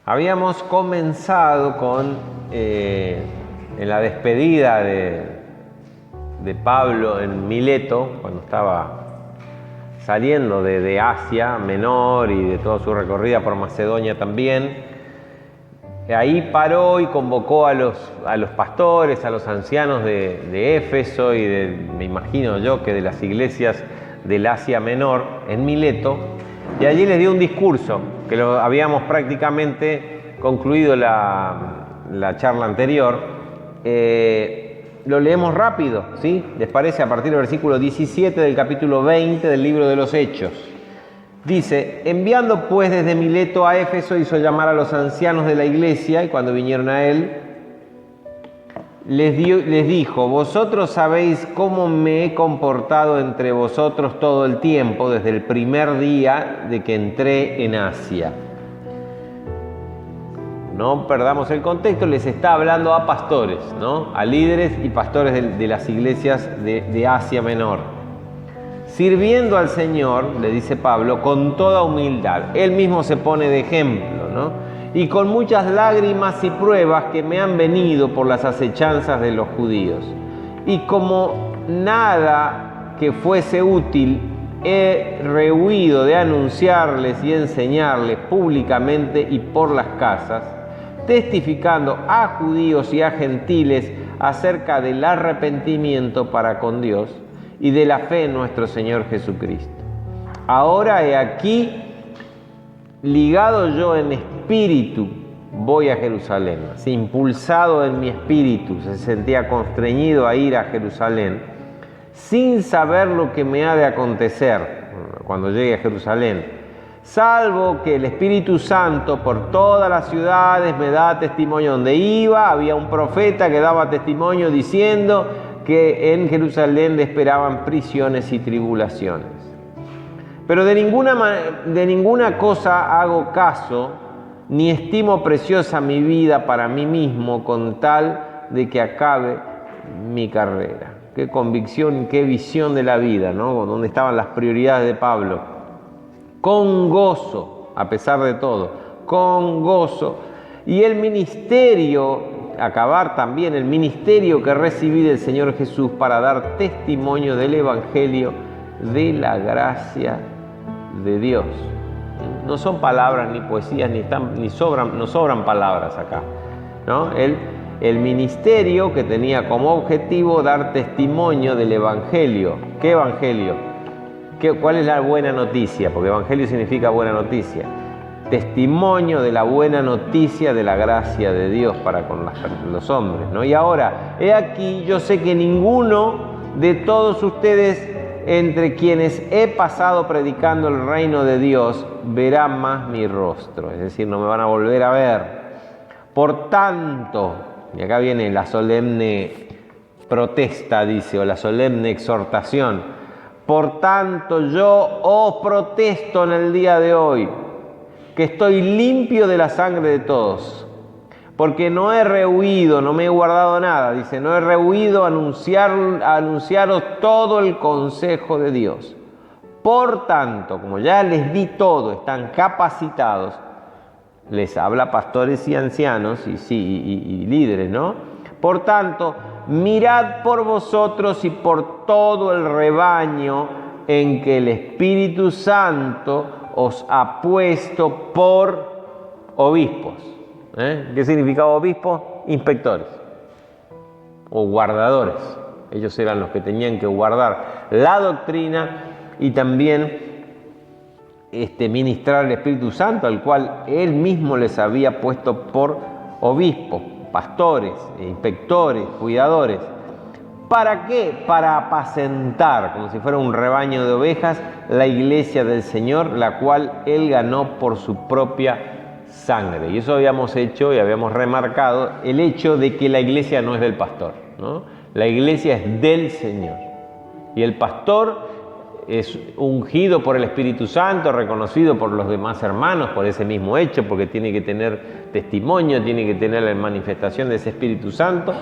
Habíamos comenzado en la despedida de Pablo en Mileto, cuando estaba saliendo de Asia Menor y de toda su recorrida por Macedonia también. Ahí paró y convocó a los pastores, a los ancianos de Éfeso me imagino yo que de las iglesias del Asia Menor en Mileto, y allí les dio un discurso que lo habíamos prácticamente concluido la charla anterior. Lo leemos rápido, ¿sí? ¿Les parece? A partir del versículo 17 del capítulo 20 del libro de los Hechos. Dice: enviando pues desde Mileto a Éfeso, hizo llamar a los ancianos de la iglesia, y cuando vinieron a él, les dijo: vosotros sabéis cómo me he comportado entre vosotros todo el tiempo, desde el primer día de que entré en Asia. No perdamos el contexto, les está hablando a pastores, ¿no? A líderes y pastores de las iglesias de Asia Menor. Sirviendo al Señor, le dice Pablo, con toda humildad. Él mismo se pone de ejemplo, ¿no? Y con muchas lágrimas y pruebas que me han venido por las acechanzas de los judíos. Y como nada que fuese útil, he rehuido de anunciarles y enseñarles públicamente y por las casas, testificando a judíos y a gentiles acerca del arrepentimiento para con Dios y de la fe en nuestro Señor Jesucristo. Ahora he aquí, ligado yo en espíritu, voy a Jerusalén. Así, impulsado en mi espíritu, se sentía constreñido a ir a Jerusalén, sin saber lo que me ha de acontecer cuando llegue a Jerusalén, salvo que el Espíritu Santo por todas las ciudades me da testimonio. Donde iba, había un profeta que daba testimonio diciendo que en Jerusalén le esperaban prisiones y tribulaciones. Pero de ninguna cosa hago caso, ni estimo preciosa mi vida para mí mismo, con tal de que acabe mi carrera. Qué convicción, qué visión de la vida, ¿no? Donde estaban las prioridades de Pablo. Con gozo, a pesar de todo, con gozo. Y el ministerio, acabar también el ministerio que recibí del Señor Jesús para dar testimonio del Evangelio de la gracia de Dios. No son palabras ni poesías, no sobran palabras acá, ¿no? El ministerio que tenía como objetivo dar testimonio del Evangelio. ¿Qué Evangelio? ¿Cuál es la buena noticia? Porque Evangelio significa buena noticia. Testimonio de la buena noticia de la gracia de Dios para con los hombres, ¿no? Y ahora, he aquí, yo sé que ninguno de todos ustedes, entre quienes he pasado predicando el reino de Dios, verá más mi rostro. Es decir, no me van a volver a ver. Por tanto, y acá viene la solemne protesta, dice, o la solemne exhortación. Por tanto, yo os protesto en el día de hoy, que estoy limpio de la sangre de todos, porque no he rehuido, no me he guardado nada, dice, no he rehuido anunciaros todo el consejo de Dios. Por tanto, como ya les di todo, están capacitados, les habla pastores y ancianos y líderes, ¿no? Por tanto, mirad por vosotros y por todo el rebaño en que el Espíritu Santo os ha puesto por obispos. ¿Qué significaba obispo? Inspectores o guardadores. Ellos eran los que tenían que guardar la doctrina y también ministrar el Espíritu Santo, al cual Él mismo les había puesto por obispos, pastores, inspectores, cuidadores. ¿Para qué? Para apacentar, como si fuera un rebaño de ovejas, la iglesia del Señor, la cual Él ganó por su propia sangre. Y eso habíamos hecho y habíamos remarcado el hecho de que la iglesia no es del pastor, ¿no? La iglesia es del Señor. Y el pastor es ungido por el Espíritu Santo, reconocido por los demás hermanos por ese mismo hecho, porque tiene que tener testimonio, tiene que tener la manifestación de ese Espíritu Santo.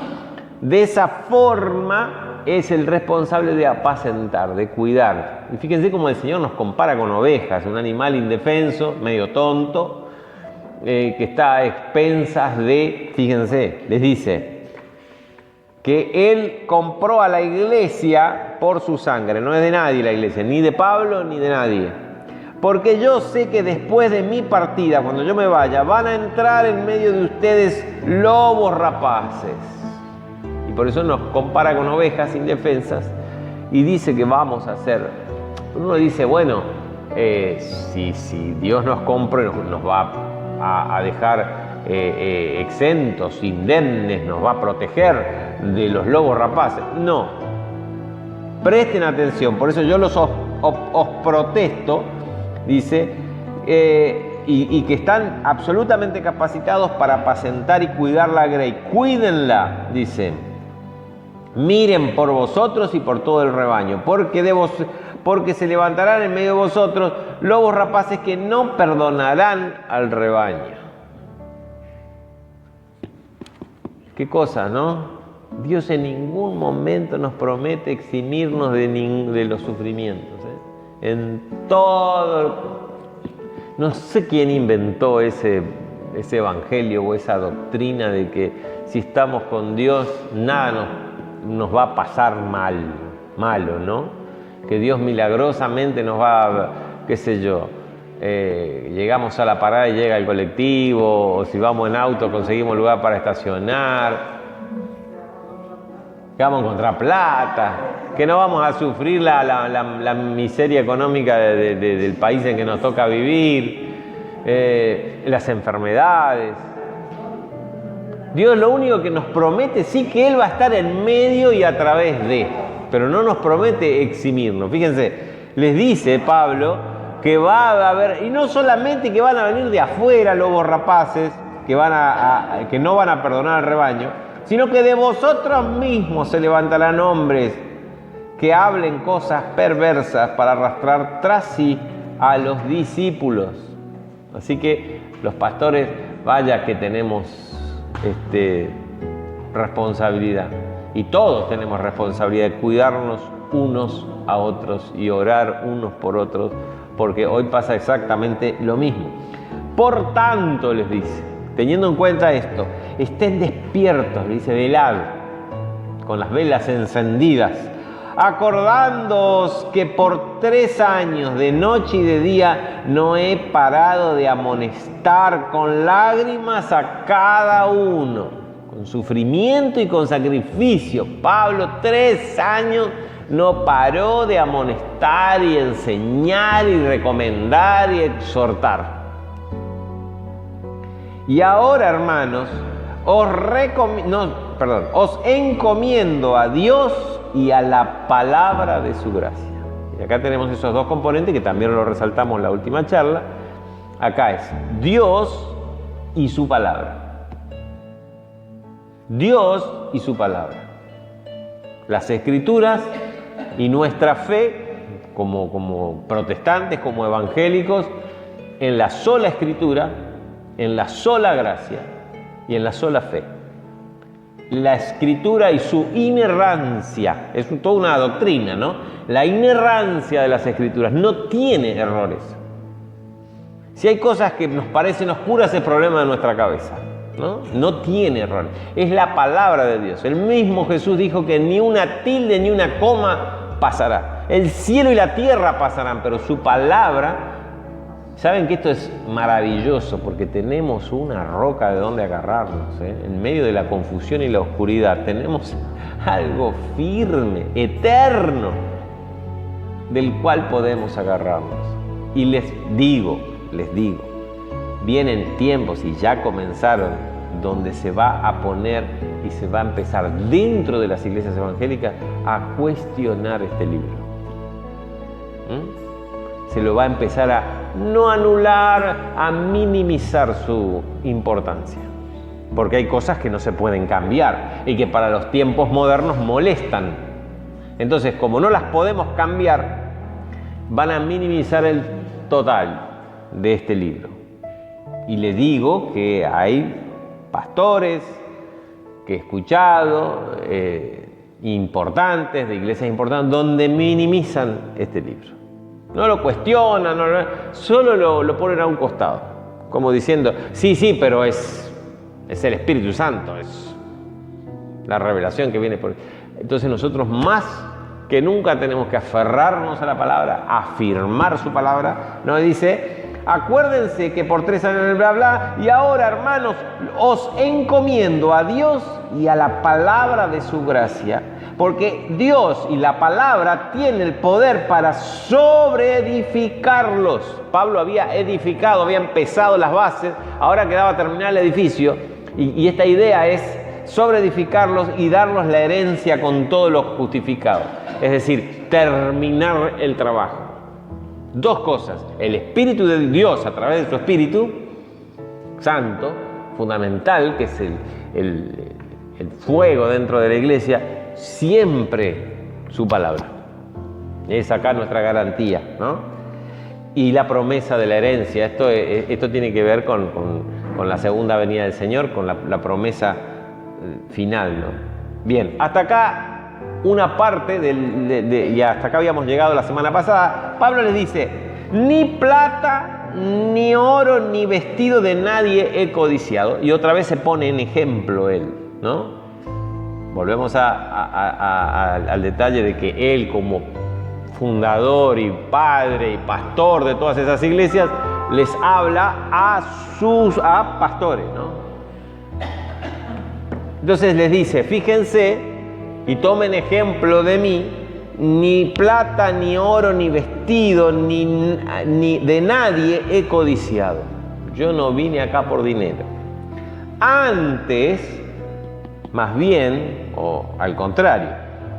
De esa forma es el responsable de apacentar, de cuidar. Y fíjense cómo el Señor nos compara con ovejas, un animal indefenso, medio tonto, que está a expensas de, fíjense, les dice que Él compró a la iglesia por su sangre. No es de nadie la iglesia, ni de Pablo ni de nadie. Porque yo sé que después de mi partida, cuando yo me vaya, van a entrar en medio de ustedes lobos rapaces. Y por eso nos compara con ovejas indefensas y dice que vamos a hacer. Uno dice, bueno, si Dios nos compra, nos va a dejar exentos, indemnes, nos va a proteger de los lobos rapaces. No. Presten atención, por eso yo os protesto, dice, y que están absolutamente capacitados para apacentar y cuidar la grey. Cuídenla, dice. Miren por vosotros y por todo el rebaño, porque se levantarán en medio de vosotros lobos rapaces que no perdonarán al rebaño. Qué cosa, ¿no? Dios en ningún momento nos promete eximirnos de los sufrimientos. En todo. No sé quién inventó ese evangelio o esa doctrina de que si estamos con Dios nada nos va a pasar malo, ¿no? Que Dios milagrosamente nos va, qué sé yo, llegamos a la parada y llega el colectivo, o si vamos en auto conseguimos lugar para estacionar, que vamos a encontrar plata, que no vamos a sufrir la miseria económica del país en que nos toca vivir, las enfermedades. Dios lo único que nos promete, sí, que Él va a estar en medio y a través de, pero no nos promete eximirnos. Fíjense, les dice Pablo que va a haber, y no solamente que van a venir de afuera lobos rapaces, que no van a perdonar al rebaño, sino que de vosotros mismos se levantarán hombres que hablen cosas perversas para arrastrar tras sí a los discípulos. Así que los pastores, vaya que tenemos responsabilidad, y todos tenemos responsabilidad de cuidarnos unos a otros y orar unos por otros, porque hoy pasa exactamente lo mismo. Por tanto, les dice, teniendo en cuenta esto, estén despiertos, dice, velad, con las velas encendidas, acordándoos que por 3 años, de noche y de día, no he parado de amonestar con lágrimas a cada uno, con sufrimiento y con sacrificio. Pablo 3 años no paró de amonestar y enseñar y recomendar y exhortar. Y ahora, hermanos, os encomiendo a Dios y a la palabra de su gracia. Y acá tenemos esos dos componentes que también lo resaltamos en la última charla. Acá es Dios y su palabra. Dios y su palabra. Las Escrituras y nuestra fe como protestantes, como evangélicos, en la sola Escritura, en la sola gracia y en la sola fe. La Escritura y su inerrancia, es toda una doctrina, ¿no? La inerrancia de las Escrituras no tiene errores. Si hay cosas que nos parecen oscuras, es problema de nuestra cabeza, ¿no? No tiene errores. Es la palabra de Dios. El mismo Jesús dijo que ni una tilde ni una coma pasará. El cielo y la tierra pasarán, pero su palabra. Saben que esto es maravilloso porque tenemos una roca de donde agarrarnos, ¿eh? En medio de la confusión y la oscuridad tenemos algo firme, eterno, del cual podemos agarrarnos. Y les digo, vienen tiempos y ya comenzaron donde se va a poner y se va a empezar dentro de las iglesias evangélicas a cuestionar este libro. Se lo va a empezar a no anular, a minimizar su importancia. Porque hay cosas que no se pueden cambiar y que para los tiempos modernos molestan. Entonces, como no las podemos cambiar, van a minimizar el total de este libro. Y le digo que hay pastores que he escuchado, importantes, de iglesias importantes, donde minimizan este libro. No lo cuestionan, solo lo ponen a un costado, como diciendo, sí, pero es el Espíritu Santo, es la revelación que viene por... Entonces nosotros más que nunca tenemos que aferrarnos a la palabra, afirmar su palabra. Nos dice, acuérdense que por 3 años en el bla bla, y ahora, hermanos, os encomiendo a Dios y a la palabra de su gracia, porque Dios y la palabra tienen el poder para sobreedificarlos. Pablo había edificado, había empezado las bases, ahora quedaba terminar el edificio, y esta idea es sobreedificarlos y darlos la herencia con todo lo justificado. Es decir, terminar el trabajo. 2 cosas: el Espíritu de Dios a través de su Espíritu Santo, fundamental, que es el fuego dentro de la iglesia, siempre su palabra. Es acá nuestra garantía, ¿no? Y la promesa de la herencia. Esto tiene que ver con la segunda venida del Señor, con la promesa final, ¿no? Bien, hasta acá una parte y hasta acá habíamos llegado la semana pasada. Pablo les dice, ni plata, ni oro, ni vestido de nadie he codiciado. Y otra vez se pone en ejemplo él, ¿no? Volvemos al detalle de que él, como fundador y padre y pastor de todas esas iglesias, les habla a pastores, ¿no? Entonces les dice, fíjense y tomen ejemplo de mí, ni plata, ni oro, ni vestido, ni de nadie he codiciado. Yo no vine acá por dinero. Antes, más bien, o al contrario,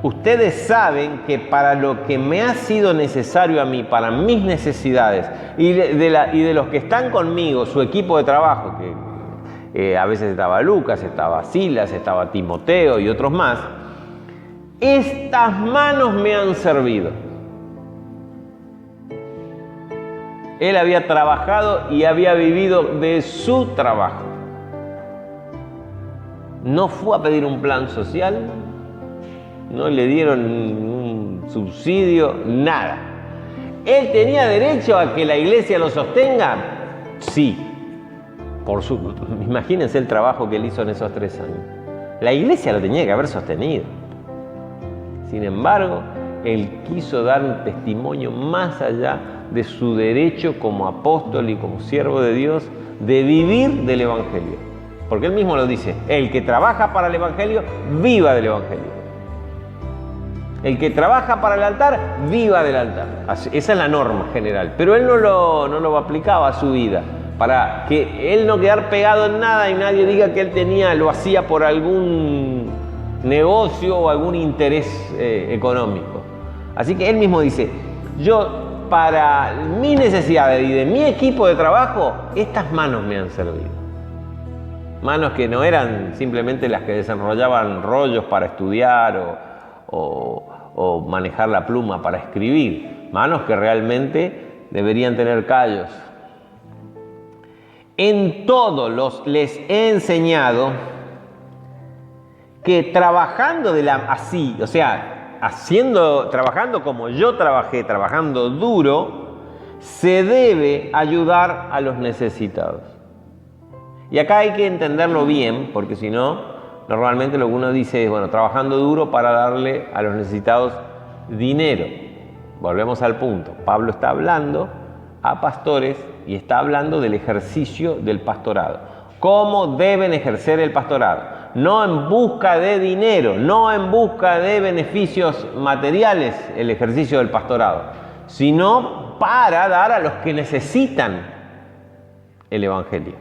ustedes saben que para lo que me ha sido necesario a mí, para mis necesidades, y de los que están conmigo, su equipo de trabajo, que a veces estaba Lucas, estaba Silas, estaba Timoteo y otros más, estas manos me han servido. Él había trabajado y había vivido de su trabajo. No fue a pedir un plan social, no le dieron un subsidio, nada. ¿Él tenía derecho a que la iglesia lo sostenga? Sí. Imagínense el trabajo que él hizo en esos 3 años. La iglesia lo tenía que haber sostenido. Sin embargo, él quiso dar un testimonio más allá de su derecho como apóstol y como siervo de Dios de vivir del Evangelio. Porque él mismo lo dice, el que trabaja para el Evangelio, viva del Evangelio. El que trabaja para el altar, viva del altar. Esa es la norma general. Pero él no lo aplicaba a su vida, para que él no quedar pegado en nada y nadie diga que él lo hacía por algún negocio o algún interés económico. Así que él mismo dice, yo para mis necesidades y de mi equipo de trabajo, estas manos me han servido. Manos que no eran simplemente las que desenrollaban rollos para estudiar o manejar la pluma para escribir. Manos que realmente deberían tener callos. En todo les he enseñado que trabajando trabajando como yo trabajé, trabajando duro, se debe ayudar a los necesitados. Y acá hay que entenderlo bien, porque si no, normalmente lo que uno dice es, bueno, trabajando duro para darle a los necesitados dinero. Volvemos al punto. Pablo está hablando a pastores y está hablando del ejercicio del pastorado. ¿Cómo deben ejercer el pastorado? No en busca de dinero, no en busca de beneficios materiales el ejercicio del pastorado, sino para dar a los que necesitan el Evangelio.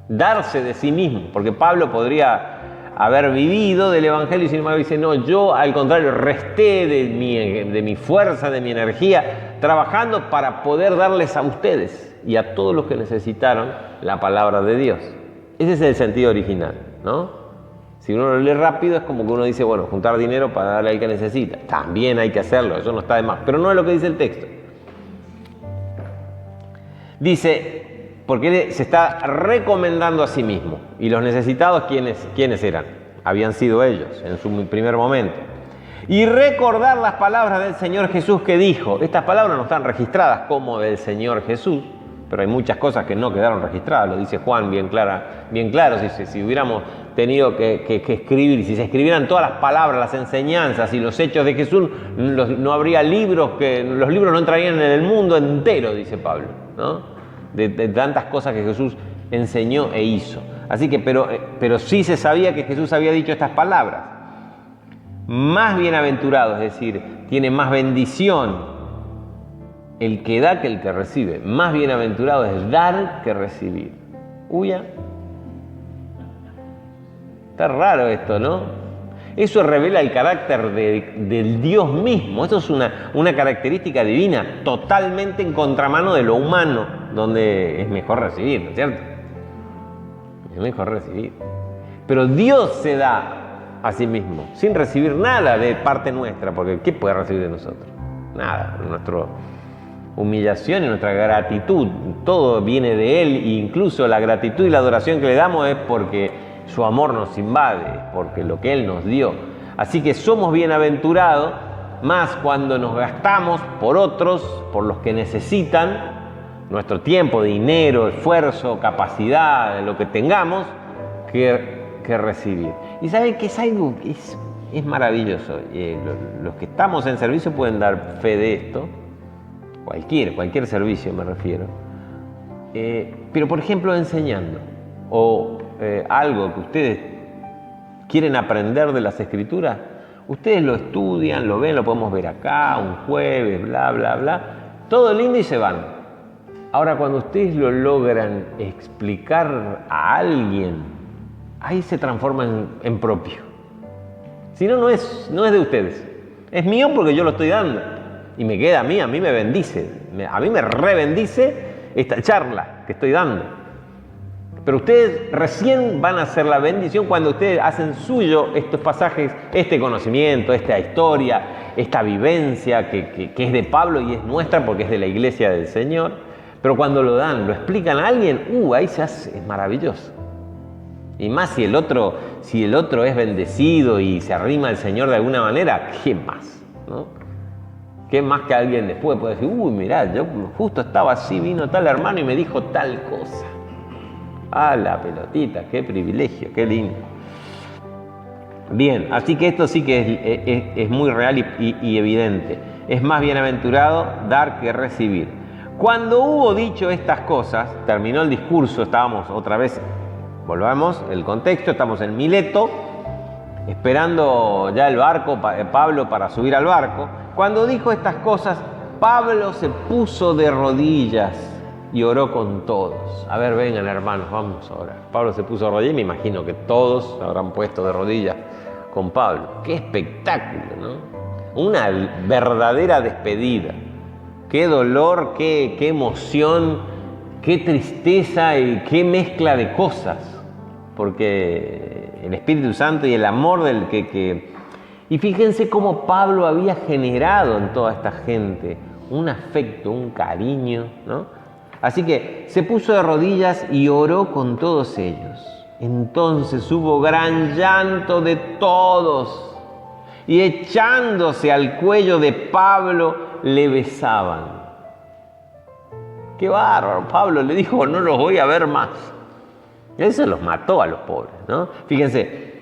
Darse de sí mismo, porque Pablo podría haber vivido del Evangelio y sin embargo dice, no, yo al contrario resté de mi fuerza, de mi energía, trabajando para poder darles a ustedes y a todos los que necesitaron la palabra de Dios. Ese es el sentido original, ¿no? Si uno lo lee rápido es como que uno dice, bueno, juntar dinero para darle al que necesita. También hay que hacerlo, eso no está de más, pero no es lo que dice el texto. Dice, porque él se está recomendando a sí mismo. ¿Y los necesitados quiénes eran? Habían sido ellos en su primer momento. Y recordar las palabras del Señor Jesús que dijo. Estas palabras no están registradas como del Señor Jesús, pero hay muchas cosas que no quedaron registradas, lo dice Juan bien claro, si hubiéramos tenido que escribir, si se escribieran todas las palabras, las enseñanzas y los hechos de Jesús, no habría libros, los libros no entrarían en el mundo entero, dice Pablo, ¿no? De tantas cosas que Jesús enseñó e hizo. Así que, pero sí se sabía que Jesús había dicho estas palabras. Más bienaventurado, es decir, tiene más bendición el que da que el que recibe. Más bienaventurado es dar que recibir. Uya. Está raro esto, ¿no? Eso revela el carácter del Dios mismo. Esto es una característica divina, totalmente en contramano de lo humano, donde es mejor recibir, ¿no es cierto? Es mejor recibir. Pero Dios se da a sí mismo, sin recibir nada de parte nuestra, porque ¿qué puede recibir de nosotros? Nada. Nuestra humillación y nuestra gratitud, todo viene de Él, e incluso la gratitud y la adoración que le damos es porque su amor nos invade, porque lo que Él nos dio. Así que somos bienaventurados más cuando nos gastamos por otros, por los que necesitan nuestro tiempo, dinero, esfuerzo, capacidad, lo que tengamos, que recibir. Y saben que es algo que es maravilloso. Los que estamos en servicio pueden dar fe de esto, cualquier servicio me refiero. Pero por ejemplo enseñando, o algo que ustedes quieren aprender de las Escrituras, ustedes lo estudian, lo ven, lo podemos ver acá, un jueves, bla, bla, bla, todo lindo y se van. Ahora, cuando ustedes lo logran explicar a alguien, ahí se transforma en propio. Si no, no es de ustedes. Es mío porque yo lo estoy dando. Y me queda a mí me bendice. A mí me rebendice esta charla que estoy dando. Pero ustedes recién van a hacer la bendición cuando ustedes hacen suyo estos pasajes, este conocimiento, esta historia, esta vivencia que es de Pablo y es nuestra porque es de la iglesia del Señor. Pero cuando lo dan, lo explican a alguien, ahí se hace, es maravilloso. Y más si el otro es bendecido y se arrima al Señor de alguna manera, ¿qué más? ¿No? ¿Qué más que alguien después puede decir, mirá, yo justo estaba así, vino tal hermano y me dijo tal cosa? Ah, la pelotita, qué privilegio, qué lindo. Bien, así que esto sí que es muy real y evidente. Es más bienaventurado dar que recibir. Cuando hubo dicho estas cosas, terminó el discurso, estábamos otra vez, volvamos, el contexto, estamos en Mileto, esperando ya el barco, Pablo para subir al barco. Cuando dijo estas cosas, Pablo se puso de rodillas y oró con todos. A ver, vengan hermanos, vamos a orar. Pablo se puso de rodillas y me imagino que todos se habrán puesto de rodillas con Pablo. ¡Qué espectáculo!, ¿no? Una verdadera despedida. ¡Qué dolor, qué emoción, qué tristeza y qué mezcla de cosas! Porque el Espíritu Santo y el amor del que... Y fíjense cómo Pablo había generado en toda esta gente un afecto, un cariño, ¿no? Así que se puso de rodillas y oró con todos ellos. Entonces hubo gran llanto de todos y echándose al cuello de Pablo le besaban. ¡Qué bárbaro! Pablo le dijo, no los voy a ver más. Y eso los mató a los pobres, ¿no? Fíjense,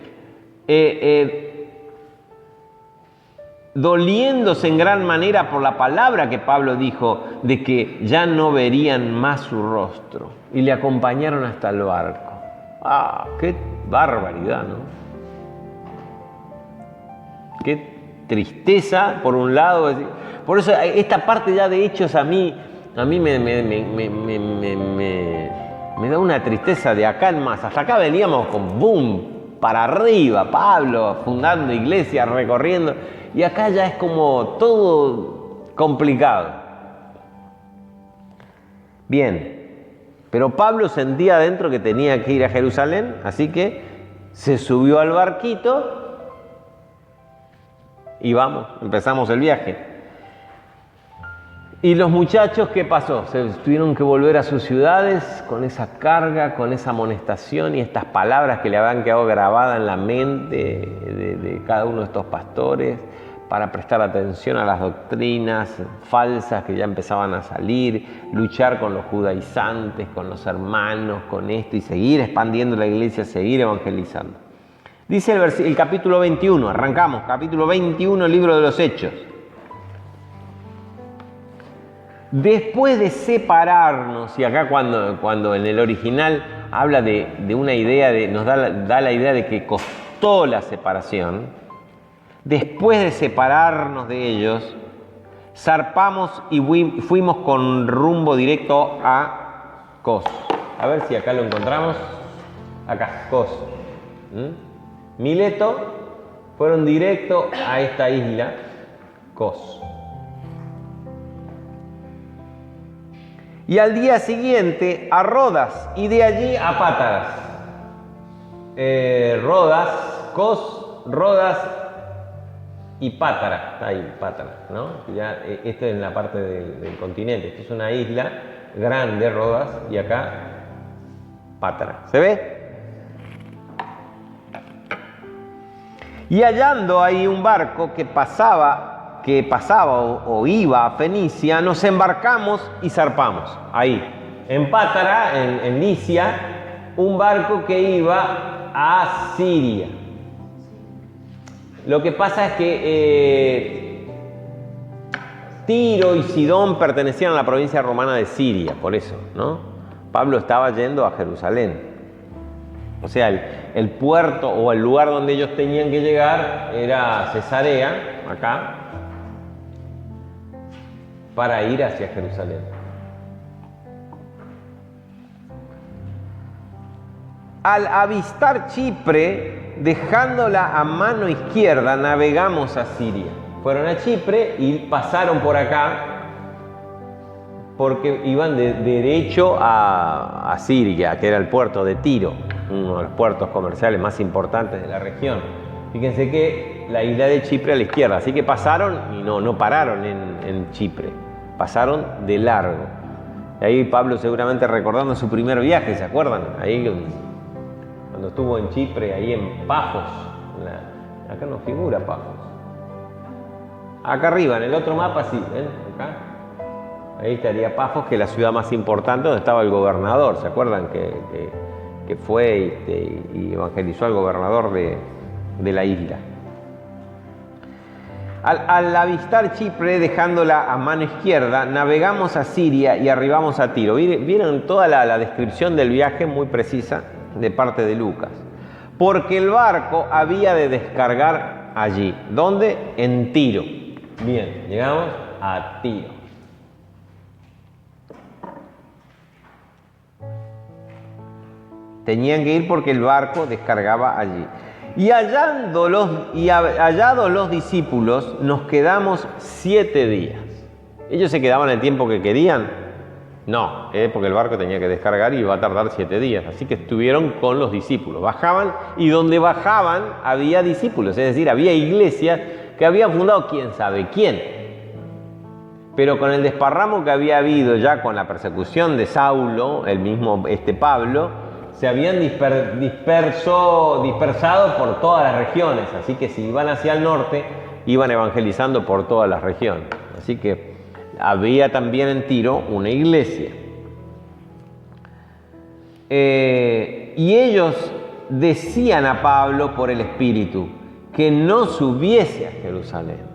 doliéndose en gran manera por la palabra que Pablo dijo de que ya no verían más su rostro y le acompañaron hasta el barco. ¡Ah, qué barbaridad!, ¿no? Qué tristeza, por un lado. Por eso esta parte ya de Hechos a mí me da una tristeza de acá en más. Hasta acá veníamos con boom, para arriba, Pablo fundando iglesias, recorriendo. Y acá ya es como todo complicado. Bien, pero Pablo sentía adentro que tenía que ir a Jerusalén, así que se subió al barquito y empezamos el viaje. Y los muchachos, ¿qué pasó? Se tuvieron que volver a sus ciudades con esa carga, con esa amonestación y estas palabras que le habían quedado grabadas en la mente de cada uno de estos pastores. para prestar atención a las doctrinas falsas que ya empezaban a salir, luchar con los judaizantes, con los hermanos, con esto y seguir expandiendo la iglesia, seguir evangelizando. Dice el capítulo 21, arrancamos, capítulo 21, libro de los Hechos. Después de separarnos, y acá cuando en el original habla de una idea, nos da la idea de que costó la separación, después de separarnos de ellos, zarpamos y fuimos con rumbo directo a Kos. A ver si acá lo encontramos. Acá, Kos. Mileto, fueron directo a esta isla, Kos. Y al día siguiente a Rodas y de allí a Pátaras. Rodas, Kos, Rodas y Pátara, está ahí, Pátara, ¿no? Ya, esto es en la parte del continente, esto es una isla grande, Rodas, y acá Pátara. ¿Se ve? Y hallando ahí un barco que pasaba o iba a Fenicia, nos embarcamos y zarpamos. Ahí, en Pátara, en Licia, un barco que iba a Siria. Lo que pasa es que Tiro y Sidón pertenecían a la provincia romana de Siria, por eso, ¿no? Pablo estaba yendo a Jerusalén. O sea, el puerto o el lugar donde ellos tenían que llegar era Cesarea, acá, para ir hacia Jerusalén. Al avistar Chipre, dejándola a mano izquierda, navegamos a Siria. Fueron a Chipre y pasaron por acá porque iban derecho a Siria, que era el puerto de Tiro, uno de los puertos comerciales más importantes de la región. Fíjense que la isla de Chipre a la izquierda, así que pasaron y no pararon en Chipre, pasaron de largo. Y ahí Pablo seguramente recordando su primer viaje, ¿se acuerdan? Ahí cuando estuvo en Chipre, ahí en Pafos, acá no figura Pafos. Acá arriba, en el otro mapa sí, ¿ven? Acá. Ahí estaría Pafos, que es la ciudad más importante donde estaba el gobernador, ¿se acuerdan? Que fue y evangelizó al gobernador de la isla. Al avistar Chipre, dejándola a mano izquierda, navegamos a Siria y arribamos a Tiro. Vieron toda la descripción del viaje muy precisa de parte de Lucas. Porque el barco había de descargar allí. ¿Dónde? En Tiro. Bien, llegamos a Tiro. Tenían que ir porque el barco descargaba allí. Y hallados los discípulos, nos quedamos 7 días. ¿Ellos se quedaban el tiempo que querían? No, porque el barco tenía que descargar y iba a tardar 7 días. Así que estuvieron con los discípulos. Bajaban y donde bajaban había discípulos. Es decir, había iglesias que habían fundado quién sabe quién. Pero con el desparramo que había habido ya con la persecución de Saulo, el mismo Pablo, se habían dispersado por todas las regiones, así que si iban hacia el norte, iban evangelizando por todas las regiones. Así que había también en Tiro una iglesia. Y ellos decían a Pablo por el Espíritu que no subiese a Jerusalén.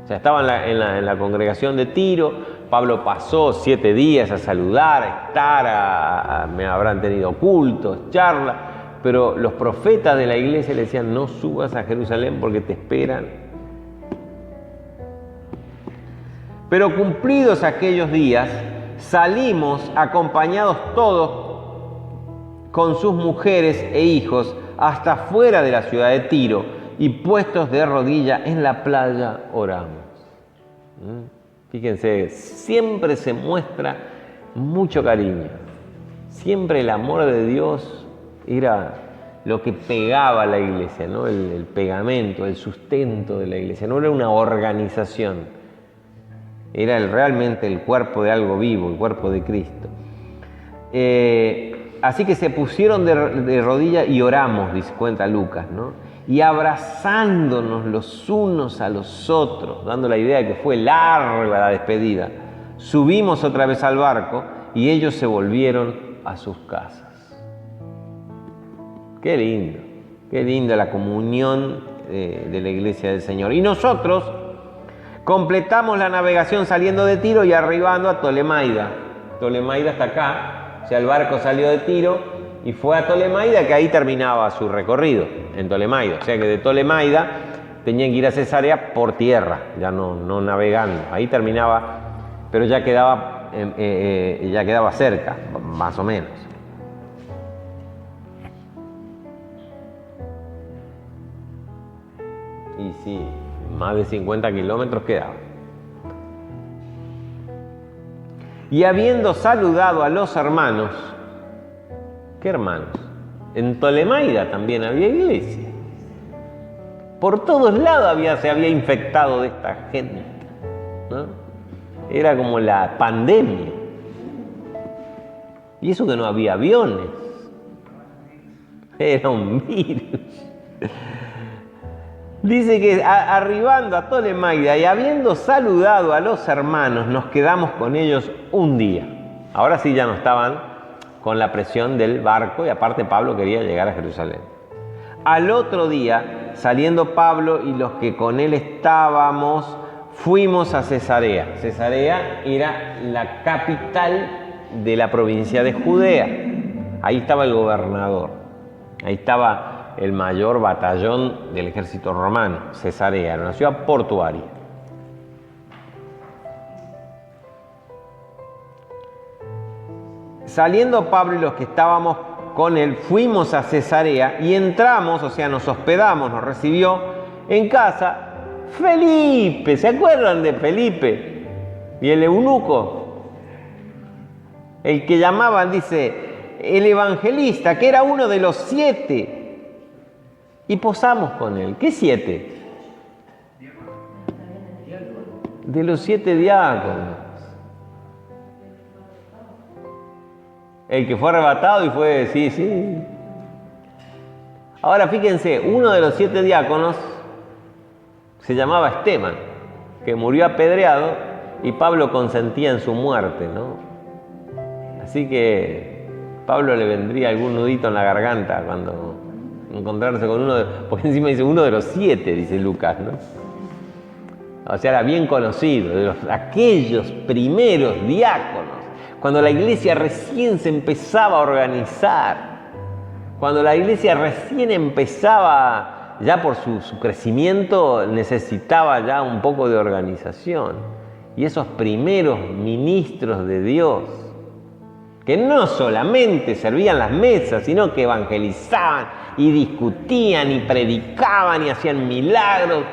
O sea, estaban en la congregación de Tiro. Pablo pasó 7 días a saludar, a estar, me habrán tenido cultos, charlas, pero los profetas de la iglesia le decían, no subas a Jerusalén porque te esperan. Pero cumplidos aquellos días, salimos acompañados todos con sus mujeres e hijos hasta fuera de la ciudad de Tiro y puestos de rodilla en la playa oramos. Fíjense, siempre se muestra mucho cariño. Siempre el amor de Dios era lo que pegaba a la iglesia, ¿no? El pegamento, el sustento de la iglesia. No era una organización, era realmente el cuerpo de algo vivo, el cuerpo de Cristo. Así que se pusieron de rodillas y oramos, dice, cuenta Lucas, ¿no? y abrazándonos los unos a los otros, dando la idea de que fue larga la despedida, subimos otra vez al barco y ellos se volvieron a sus casas. Qué linda la comunión de la iglesia del Señor. Y nosotros completamos la navegación saliendo de Tiro y arribando a Tolemaida. Tolemaida está acá, o sea, el barco salió de Tiro y fue a Tolemaida, que ahí terminaba su recorrido, en Tolemaida. O sea que de Tolemaida tenían que ir a Cesarea por tierra, ya no navegando. Ahí terminaba, pero ya quedaba cerca, más o menos. Y sí, más de 50 kilómetros quedaban. Y habiendo saludado a los hermanos, ¿qué hermanos? En Tolemaida también había iglesia. Por todos lados se había infectado de esta gente, ¿no? Era como la pandemia. Y eso que no había aviones. Era un virus. Dice que arribando a Tolemaida y habiendo saludado a los hermanos, nos quedamos con ellos un día. Ahora sí ya no estaban con la presión del barco y aparte Pablo quería llegar a Jerusalén. Al otro día, saliendo Pablo y los que con él estábamos, fuimos a Cesarea. Cesarea era la capital de la provincia de Judea. Ahí estaba el gobernador. Ahí estaba el mayor batallón del ejército romano, Cesarea, era una ciudad portuaria. Saliendo Pablo y los que estábamos con él, fuimos a Cesarea y entramos, o sea, nos hospedamos, nos recibió en casa Felipe. ¿Se acuerdan de Felipe? Y el eunuco, el que llamaban, dice, el evangelista, que era uno de los 7. Y posamos con él. ¿Qué 7? De los 7 diáconos. El que fue arrebatado y fue, sí. Ahora fíjense, uno de los 7 diáconos se llamaba Esteban, que murió apedreado y Pablo consentía en su muerte, ¿no? Así que Pablo le vendría algún nudito en la garganta cuando encontrarse con porque encima dice uno de los 7, dice Lucas, ¿no? O sea, era bien conocido, de aquellos primeros diáconos, cuando la iglesia recién se empezaba a organizar, cuando la iglesia recién empezaba, ya por su crecimiento, necesitaba ya un poco de organización. Y esos primeros ministros de Dios, que no solamente servían las mesas, sino que evangelizaban y discutían y predicaban y hacían milagros.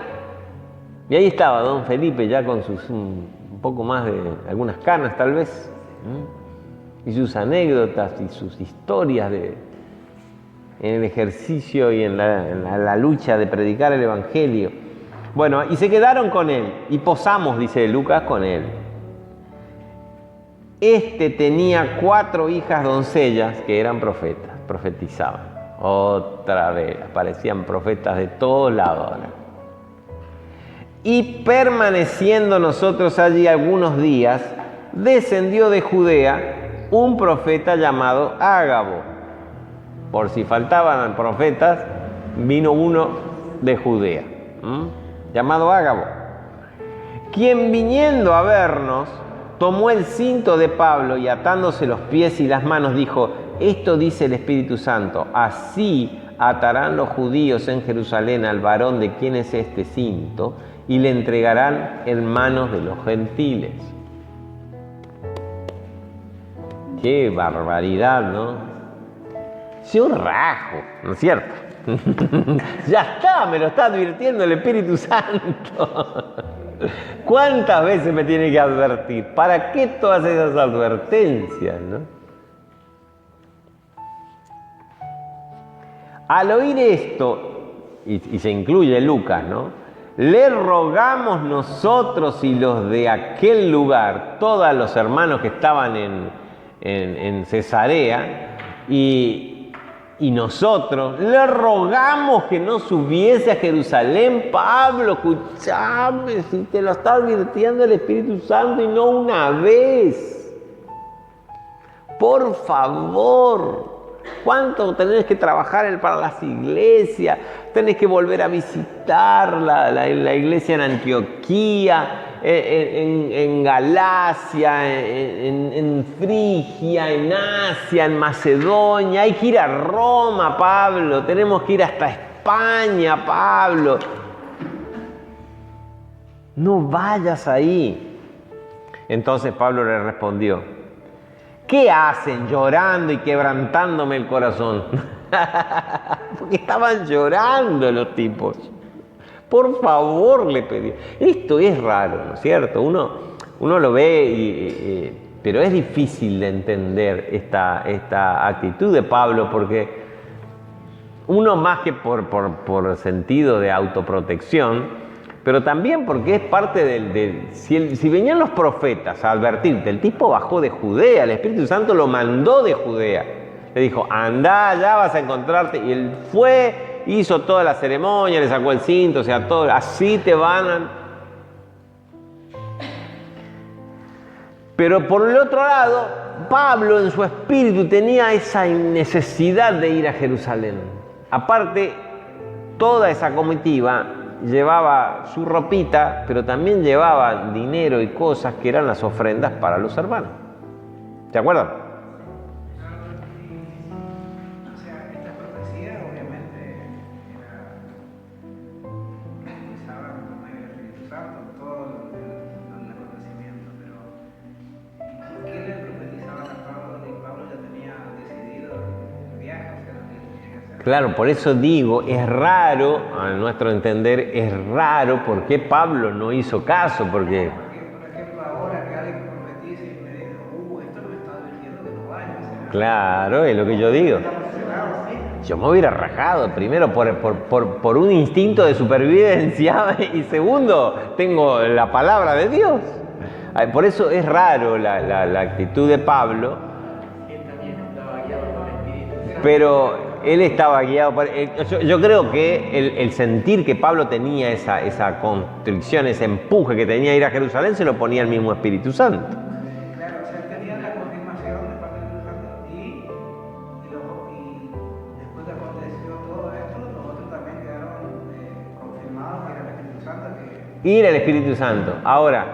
Y ahí estaba don Felipe ya con sus un poco más de algunas canas tal vez, y sus anécdotas y sus historias en el ejercicio y en la lucha de predicar el evangelio. Bueno, y se quedaron con él y posamos, dice Lucas, con él. Este tenía 4 hijas doncellas que eran profetas, profetizaban. Otra vez, aparecían profetas de todos lados ahora. Y permaneciendo nosotros allí algunos días, descendió de Judea un profeta llamado Ágabo. Por si faltaban profetas, vino uno de Judea, llamado Ágabo, quien viniendo a vernos, tomó el cinto de Pablo y atándose los pies y las manos dijo: esto dice el Espíritu Santo, así atarán los judíos en Jerusalén al varón de quien es este cinto y le entregarán en manos de los gentiles. ¡Qué barbaridad!, ¿no? ¡Qué un rajo!, ¿no es cierto? Ya está, me lo está advirtiendo el Espíritu Santo. ¿Cuántas veces me tiene que advertir? ¿Para qué todas esas advertencias, no? Al oír esto, y se incluye Lucas, ¿no? Le rogamos nosotros y los de aquel lugar, todos los hermanos que estaban en Cesarea, y Y nosotros le rogamos que no subiese a Jerusalén. Pablo, escúchame, si te lo está advirtiendo el Espíritu Santo y no una vez. Por favor, ¿cuánto tenés que trabajar para las iglesias? Tenés que volver a visitar la iglesia en Antioquía, en Galacia, en Frigia, en Asia, en Macedonia. Hay que ir a Roma, Pablo. Tenemos que ir hasta España, Pablo. No vayas ahí. Entonces Pablo le respondió: ¿qué hacen llorando y quebrantándome el corazón? Porque estaban llorando los tipos. Por favor, le pedí. Esto es raro, ¿no es cierto? Uno lo ve, pero es difícil de entender esta actitud de Pablo, porque uno más que por sentido de autoprotección, pero también porque es parte si venían los profetas a advertirte, el tipo bajó de Judea, el Espíritu Santo lo mandó de Judea. Le dijo, andá, allá vas a encontrarte. Y él fue, hizo toda la ceremonia, le sacó el cinto, o sea, todo, así te van. Pero por el otro lado, Pablo en su espíritu tenía esa necesidad de ir a Jerusalén. Aparte, toda esa comitiva llevaba su ropita, pero también llevaba dinero y cosas que eran las ofrendas para los hermanos. ¿Se acuerdan? Claro, por eso digo, es raro, a nuestro entender, es raro por qué Pablo no hizo caso, porque... Por ejemplo, ahora que alguien profetiza y me dice, esto no me está advirtiendo que no vaya. Claro, es lo que yo digo. Yo me hubiera rajado, primero por un instinto de supervivencia y segundo, tengo la palabra de Dios. Por eso es raro la actitud de Pablo, pero... él estaba guiado por... Yo creo que el sentir que Pablo tenía esa constricción, ese empuje que tenía a ir a Jerusalén, se lo ponía el mismo Espíritu Santo. Claro, o sea, él tenía la confirmación de parte del Espíritu Santo y después de aconteció todo esto, los otros también quedaron confirmados que era el Espíritu Santo. Ir al Espíritu Santo. Ahora,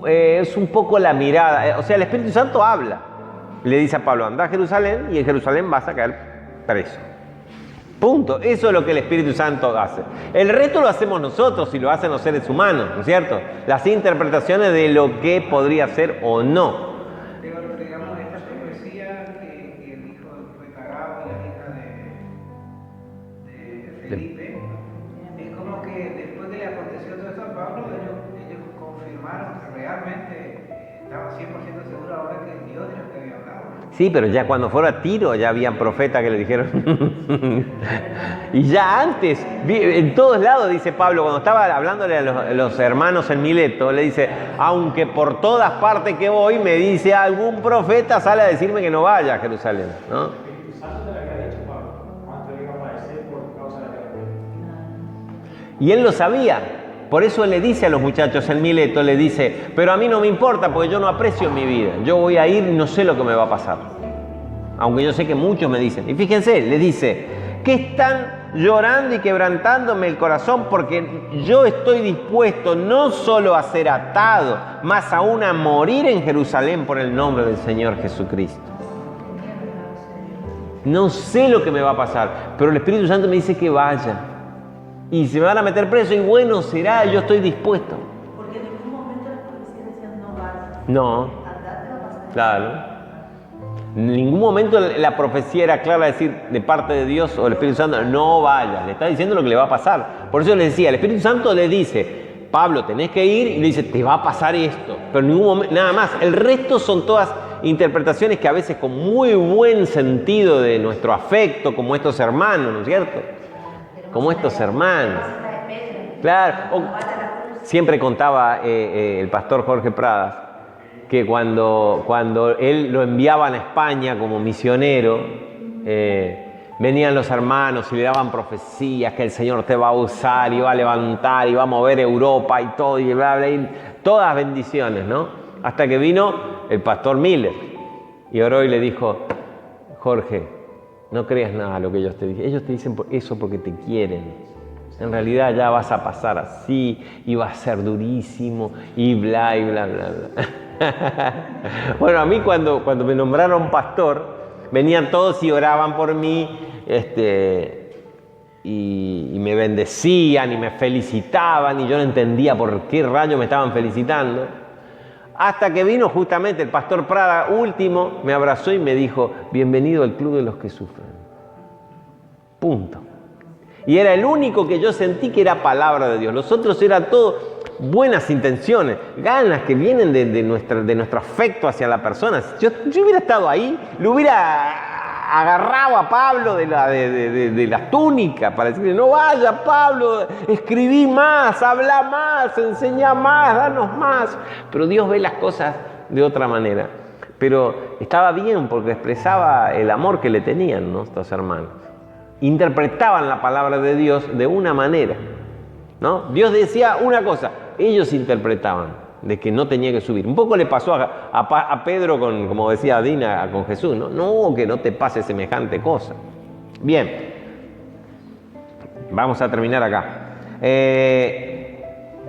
es un poco la mirada, o sea, el Espíritu Santo habla. Le dice a Pablo, anda a Jerusalén y en Jerusalén vas a caer preso. Punto. Eso es lo que el Espíritu Santo hace. El resto lo hacemos nosotros y lo hacen los seres humanos, ¿no es cierto? Las interpretaciones de lo que podría ser o no. Pero digamos, esta profecía que el hijo fue cagado y la hija de Felipe, es como que después que le aconteció todo esto a Pablo, ellos confirmaron que realmente estaban 100% seguros ahora que Dios era el que había hablado. Sí, pero ya cuando fueron a Tiro ya habían profetas que le dijeron. Y ya antes, en todos lados, dice Pablo, cuando estaba hablándole a los hermanos en Mileto, le dice, aunque por todas partes que voy, me dice algún profeta sale a decirme que no vaya a Jerusalén, ¿no? Y él lo sabía. Por eso él le dice a los muchachos en Mileto, le dice, pero a mí no me importa porque yo no aprecio mi vida. Yo voy a ir y no sé lo que me va a pasar. Aunque yo sé que muchos me dicen. Y fíjense, le dice, que están llorando y quebrantándome el corazón porque yo estoy dispuesto no solo a ser atado, más aún a morir en Jerusalén por el nombre del Señor Jesucristo. No sé lo que me va a pasar, pero el Espíritu Santo me dice que vaya. Y se me van a meter preso y bueno será, yo estoy dispuesto. Porque en ningún momento las profecías decían no vayas. No, claro. En ningún momento la profecía era clara, decir de parte de Dios o del Espíritu Santo, no vayas. Le está diciendo lo que le va a pasar. Por eso le decía, el Espíritu Santo le dice, Pablo, tenés que ir, y le dice, te va a pasar esto. Pero en ningún momento, nada más. El resto son todas interpretaciones que a veces con muy buen sentido de nuestro afecto, como estos hermanos, ¿no es cierto? Como estos hermanos. Claro. Siempre contaba el pastor Jorge Pradas que cuando él lo enviaban a España como misionero, venían los hermanos y le daban profecías que el Señor te va a usar y va a levantar y va a mover Europa y todo, y bla, bla, y todas bendiciones, ¿no? Hasta que vino el pastor Miller y oró y le dijo: Jorge, no creas nada de lo que ellos te dicen. Ellos te dicen eso porque te quieren. En realidad ya vas a pasar así y va a ser durísimo y bla, y bla, bla, bla. Bueno, a mí cuando me nombraron pastor, venían todos y oraban por mí, y me bendecían y me felicitaban, y yo no entendía por qué rayos me estaban felicitando. Hasta que vino justamente el pastor Prada último, me abrazó y me dijo: bienvenido al club de los que sufren. Punto. Y era el único que yo sentí que era palabra de Dios. Los otros eran todo buenas intenciones, ganas que vienen de nuestro afecto hacia la persona. Yo hubiera estado ahí, le hubiera agarrado a Pablo de la túnica para decirle: no vaya, Pablo, escribí más, habla más, enseña más, danos más. Pero Dios ve las cosas de otra manera. Pero estaba bien porque expresaba el amor que le tenían, ¿no?, estos hermanos. Interpretaban la palabra de Dios de una manera, ¿no? Dios decía una cosa, ellos interpretaban de que no tenía que subir. Un poco le pasó a Pedro con, como decía Dina, con Jesús, ¿no? No, que no te pase semejante cosa. Bien, vamos a terminar acá.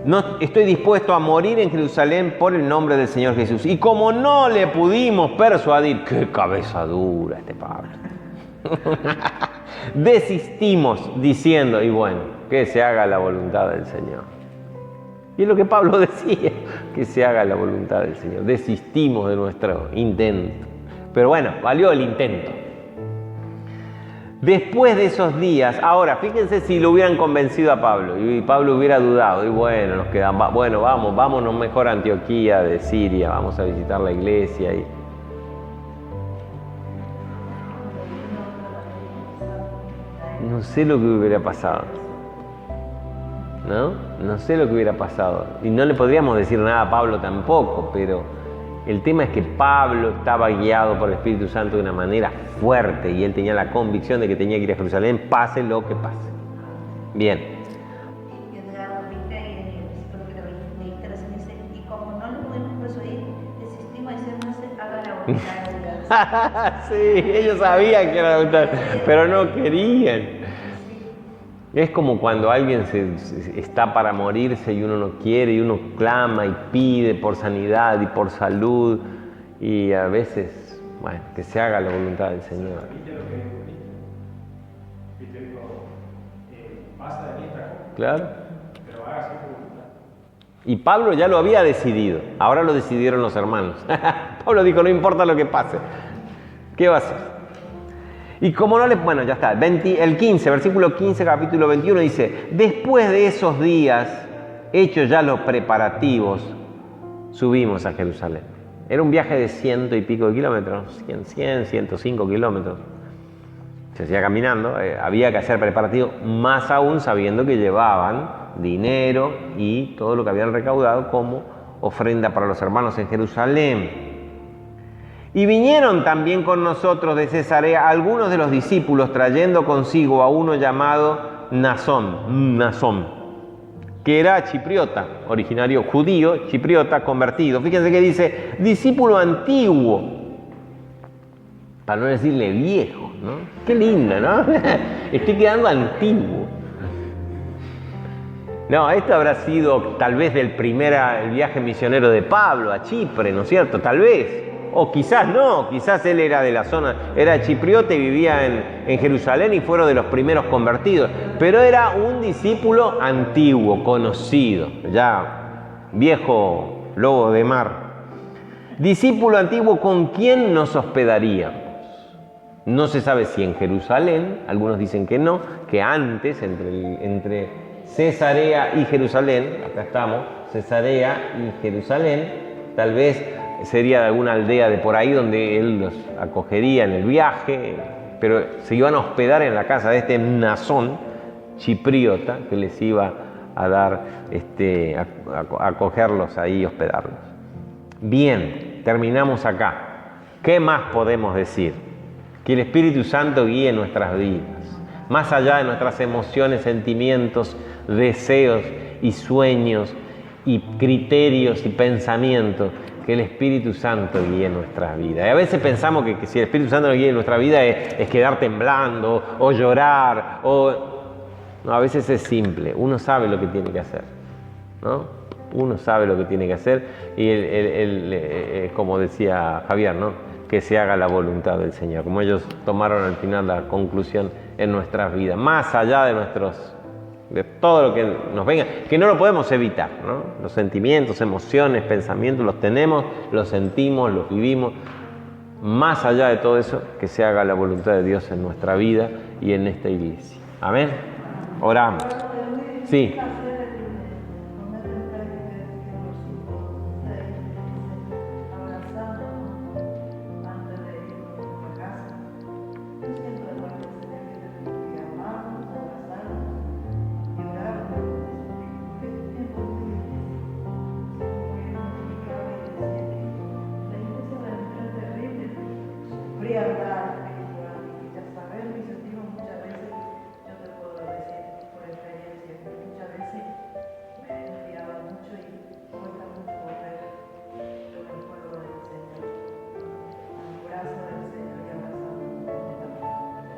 No estoy dispuesto a morir en Jerusalén por el nombre del Señor Jesús. Y como no le pudimos persuadir, qué cabeza dura este Pablo. Desistimos diciendo: y bueno, que se haga la voluntad del Señor. Y es lo que Pablo decía, que se haga la voluntad del Señor. Desistimos de nuestro intento. Pero bueno, valió el intento. Después de esos días, ahora fíjense si lo hubieran convencido a Pablo y Pablo hubiera dudado, y bueno, nos quedamos, bueno, vámonos mejor a Antioquía de Siria, vamos a visitar la iglesia y... No sé lo que hubiera pasado, ¿no? No sé lo que hubiera pasado. Y no le podríamos decir nada a Pablo tampoco, pero el tema es que Pablo estaba guiado por el Espíritu Santo de una manera fuerte y él tenía la convicción de que tenía que ir a Jerusalén, pase lo que pase. Bien. Y Edgardo, viste ahí en el versículo que le interesa, dice: y como no lo pudimos persuadir, desistimos de decir: no se haga la voluntad de Dios. Sí, ellos sabían que era la voluntad, pero no querían. Es como cuando alguien está para morirse y uno no quiere, y uno clama y pide por sanidad y por salud, y a veces, bueno, que se haga la voluntad del Señor. Claro. Y Pablo ya lo había decidido, ahora lo decidieron los hermanos. Pablo dijo: no importa lo que pase, ¿qué va a hacer? Y como no le... Bueno, ya está. El 15, versículo 15, capítulo 21 dice: después de esos días, hechos ya los preparativos, subimos a Jerusalén. Era un viaje de 100 y pico de kilómetros, 105 kilómetros. Se hacía caminando, había que hacer preparativos, más aún sabiendo que llevaban dinero y todo lo que habían recaudado como ofrenda para los hermanos en Jerusalén. Y vinieron también con nosotros de Cesarea algunos de los discípulos, trayendo consigo a uno llamado Mnasón, que era chipriota, originario judío, chipriota, convertido. Fíjense que dice discípulo antiguo, para no decirle viejo, ¿no? Qué lindo, ¿no? Estoy quedando antiguo. No, esto habrá sido tal vez el viaje misionero de Pablo a Chipre, ¿no es cierto? Tal vez. O quizás no, quizás él era de la zona, era chipriota y vivía en Jerusalén y fueron de los primeros convertidos. Pero era un discípulo antiguo, conocido, ya viejo lobo de mar. Discípulo antiguo, ¿con quién nos hospedaríamos? No se sabe si en Jerusalén, algunos dicen que no, que antes, entre Cesarea y Jerusalén, acá estamos, Cesarea y Jerusalén, tal vez sería de alguna aldea de por ahí donde él los acogería en el viaje, pero se iban a hospedar en la casa de este Mnasón, chipriota, que les iba a dar, a acogerlos ahí y hospedarlos. Bien, terminamos acá. ¿Qué más podemos decir? Que el Espíritu Santo guíe nuestras vidas, más allá de nuestras emociones, sentimientos, deseos y sueños y criterios y pensamientos, que el Espíritu Santo guíe nuestras vidas. Y a veces pensamos que si el Espíritu Santo nos guía en nuestra vida es quedar temblando o llorar. No, a veces es simple. Uno sabe lo que tiene que hacer, ¿no? Uno sabe lo que tiene que hacer y como decía Javier, ¿no? Que se haga la voluntad del Señor. Como ellos tomaron al final la conclusión en nuestras vidas. Más allá de todo lo que nos venga, que no lo podemos evitar, ¿no? Los sentimientos, emociones, pensamientos, los tenemos, los sentimos, los vivimos. Más allá de todo eso, que se haga la voluntad de Dios en nuestra vida y en esta iglesia. Amén. Oramos. Sí.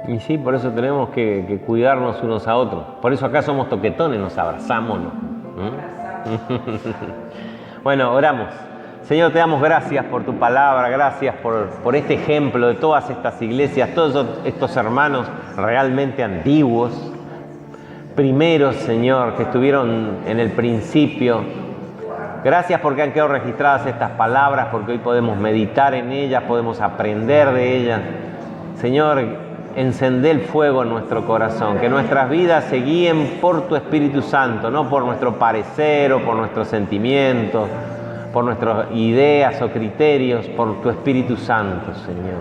Y sí, por eso tenemos que cuidarnos unos a otros. Por eso acá somos toquetones, nos abrazamos, ¿no? Bueno, oramos. Señor, te damos gracias por tu palabra, gracias por este ejemplo de todas estas iglesias, todos estos hermanos realmente antiguos, primeros, Señor, que estuvieron en el principio. Gracias porque han quedado registradas estas palabras, porque hoy podemos meditar en ellas, podemos aprender de ellas. Señor, encendé el fuego en nuestro corazón, que nuestras vidas se guíen por tu Espíritu Santo, no por nuestro parecer o por nuestros sentimientos, por nuestras ideas o criterios, por tu Espíritu Santo, Señor.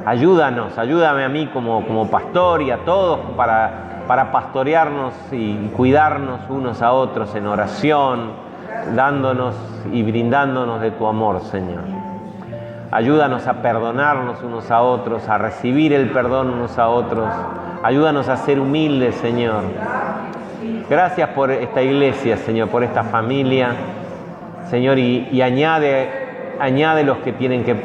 Ayúdame a mí como pastor y a todos para pastorearnos y cuidarnos unos a otros en oración, dándonos y brindándonos de tu amor, Señor. Ayúdanos a perdonarnos unos a otros, a recibir el perdón unos a otros. Ayúdanos a ser humildes, Señor. Gracias por esta iglesia, Señor, por esta familia, Señor, y añade los que tienen que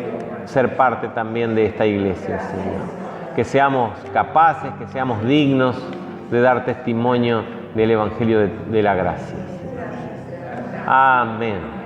ser parte también de esta iglesia, Señor. Que seamos capaces, que seamos dignos de dar testimonio del Evangelio de la gracia. Amén.